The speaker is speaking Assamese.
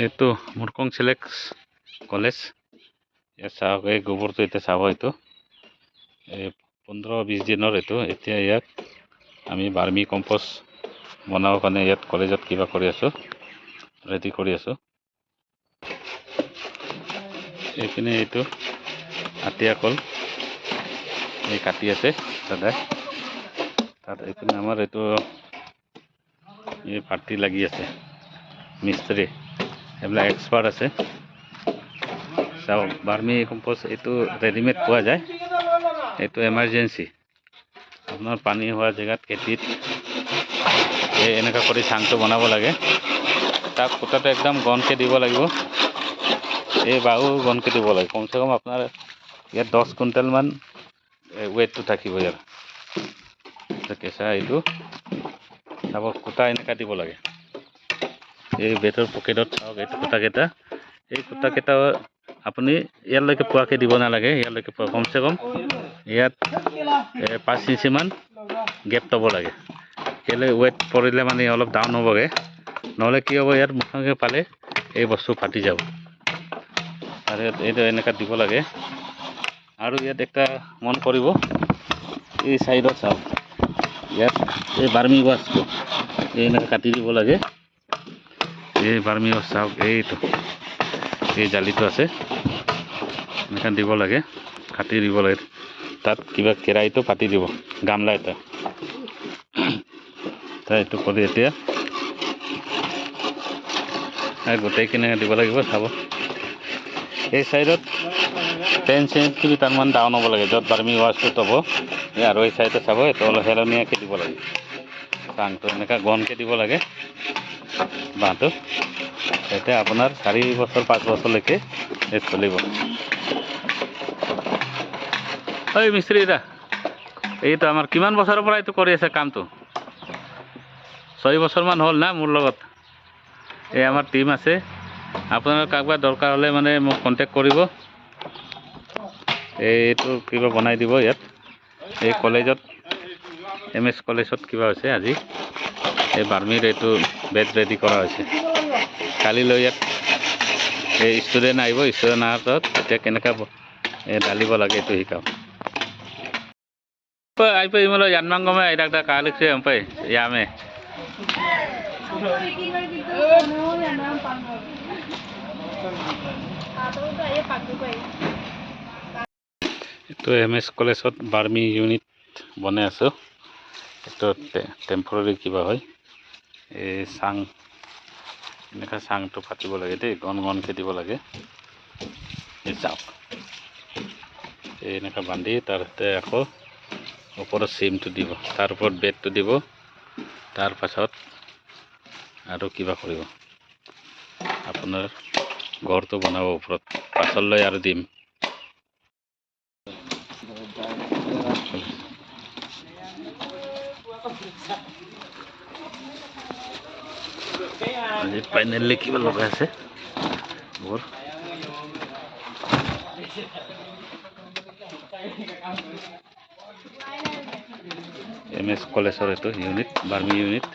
এইটো মুৰকং চিলেক্ট কলেজ। ইয়াত চাওক এই গোবৰটো এতিয়া চাব এইটো এই 15-20 দিনৰ এইটো এতিয়া ইয়াত আমি বাৰ্মি কম্পোষ্ট বনাবৰ কাৰণে ইয়াত কলেজত কিবা কৰি আছোঁ, ৰেডি কৰি আছোঁ। এইপিনে এইটো আটিয়া কল এই কাটি আছে দাদাই, তাত এইপিনে আমাৰ এইটো এই পাৰ্টি লাগি আছে, মিস্ত্ৰী এইবিলাক এক্সপাৰ্ট আছে। চাওক বাৰ্মি কম্পোষ্ট এইটো ৰেডিমেড পোৱা যায়, এইটো এমাৰ্জেঞ্চি আপোনাৰ পানী হোৱা জেগাত খেতিত এই এনেকুৱা কৰি চাংটো বনাব লাগে। তাক ফুটাটো একদম ঘনকৈ দিব লাগিব, এই বাহু ঘনকৈ দিব লাগে। কমচে কম আপোনাৰ ইয়াত 10 কুইণ্টেলমান ৱেইটটো থাকিব ইয়াৰ। কেঁচা এইটো চাব কুটা এনেকুৱা দিব লাগে। এই বেটৰ পকেটত চাওক এইটো কুটাকেইটা, এই কুটাকেইটা আপুনি ইয়ালৈকে পোৱাকৈ দিব নালাগে, ইয়ালৈকে পোৱা কমচে কম ইয়াত 5 ইঞ্চিমান গেপ থ'ব লাগে। কেলৈ ৱেট পৰিলে মানে অলপ ডাউন হ'বগৈ, নহ'লে কি হ'ব ইয়াত মুখামুখি পালে এই বস্তু ফাটি যাব। আৰু এইটো এনেকুৱা দিব লাগে। আৰু ইয়াত একটা মন কৰিব, এই চাইডত চাওক ইয়াত এই বাৰ্মি ৱাছটো এই এনেকৈ কাটি দিব লাগে। এই বাৰ্মি ৱাছ চাওক এইটো এই জালিটো আছে এনেকৈ দিব লাগে, কাটি দিব লাগে। তাত কিবা কেৰাহীটো পাতি দিব, গামলা এটা তাই এইটো কৰি এতিয়া গোটেইখিনি দিব লাগিব। চাব এই চাইডত 10 চেণ্টিমিটাৰমান ডাউন হ'ব লাগে, য'ত বাৰ্মি ৱাছটো থ'ব। আৰু এই চাইডত চাব এইটো অলপ হেলনীয়াকৈ দিব লাগে, চাংটো এনেকৈ ঘনকৈ দিব লাগে বাঁহটো। এতিয়া আপোনাৰ 4 বছৰ 5 বছৰলৈকে এই চলিব। ঐ মিস্ত্ৰী দা, এইটো আমাৰ কিমান বছৰৰ পৰা এইটো কৰি আছে কামটো? 6 বছৰমান হ'ল না মোৰ লগত। এই আমাৰ টিম আছে, আপোনাৰ কাৰোবাৰ দৰকাৰ হ'লে মানে মোক কণ্টেক্ট কৰিব। এইটো কিবা বনাই দিব ইয়াত এই কলেজত, MS কলেজত কিবা হৈছে আজি এই বাৰ্মিৰ এইটো বেড ৰেডি কৰা হৈছে। কালিলৈ ইয়াত এই ষ্টুডেণ্ট আহিব, ষ্টুডেণ্ট অহাৰ পিছত এতিয়া কেনেকৈ ঢালিব লাগে এইটো শিকাওঁ। Aipo imalo yanmang gome ay dagdag kalik siya ampay yame. Ito MS কলেজত বাৰ্মি ইউনিট বনাই আছো। Ito টেম্পৰাৰী কিবা হয়, এই চাং এনেকা চাংটো পাতিব লাগে দেই, ঘনকৈ দিব লাগে। এই চাওক এই এনেকা বান্ধি তাৰতে আকৌ ওপৰত চিমটো দিব, তাৰ ওপৰত বেডটো দিব, তাৰ পাছত আৰু কিবা কৰিব আপোনাৰ ঘৰটো বনাব ওপৰত, পাছলৈ আৰু দিম। আজি ফাইনেলি কিবা লগাই আছে ঘৰ। MS কলেজৰ এইটো ইউনিট, বাৰ্মি ইউনিট।